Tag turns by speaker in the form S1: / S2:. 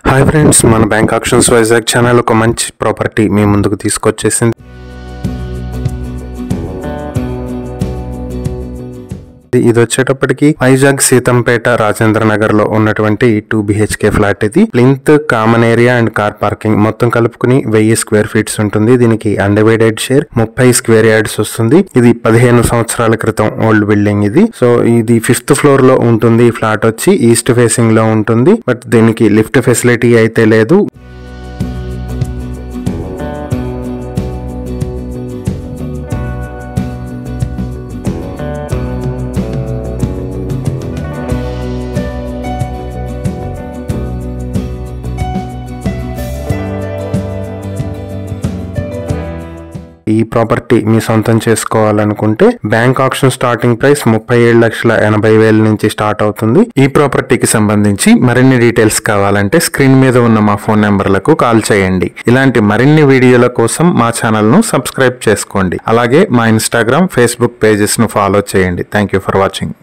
S1: Hi friends, మన bank options Vizag channel ఒక మంచి ప్రాపర్టీ మీ ముందుకు తీసుకొచ్చేసింది. ఇది వచ్చేటప్పటికి వైజాగ్ సీతంపేట రాజేంద్ర నగర్ లో ఉన్నటువంటి 2 BHK ఫ్లాట్. ఇది plinth, common area and car parking మొత్తం కలుపుకుని 1000 స్క్వేర్ ఫీట్స్ ఉంటుంది. దీనికి అన్డివైడెడ్ షేర్ 30 స్క్వేర్ యార్డ్స్ వస్తుంది. ఇది 15 సంవత్సరాల క్రితం ఓల్డ్ బిల్డింగ్ ఇది. సో ఇది 5th ఫ్లోర్ లో ఉంటుంది. ఈ ఫ్లాట్ వచ్చి ఈస్ట్ ఫేసింగ్ లో ఉంటుంది. బట్ దీనికి లిఫ్ట్ ఫెసిలిటీ అయితే లేదు. ఈ ప్రాపర్టీ మీ సొంతం చేసుకోవాలనుకుంటే బ్యాంక్ ఆప్షన్ స్టార్టింగ్ ప్రైస్ 37,80,000 నుంచి స్టార్ట్ అవుతుంది. ఈ ప్రాపర్టీకి సంబంధించి మరిన్ని డీటెయిల్స్ కావాలంటే స్క్రీన్ మీద ఉన్న మా ఫోన్ నెంబర్లకు కాల్ చేయండి. ఇలాంటి మరిన్ని వీడియోల కోసం మా ఛానల్ ను సబ్స్క్రైబ్ చేసుకోండి. అలాగే మా ఇన్స్టాగ్రామ్, ఫేస్బుక్ పేజెస్ ను ఫాలో చేయండి. Thank you for watching.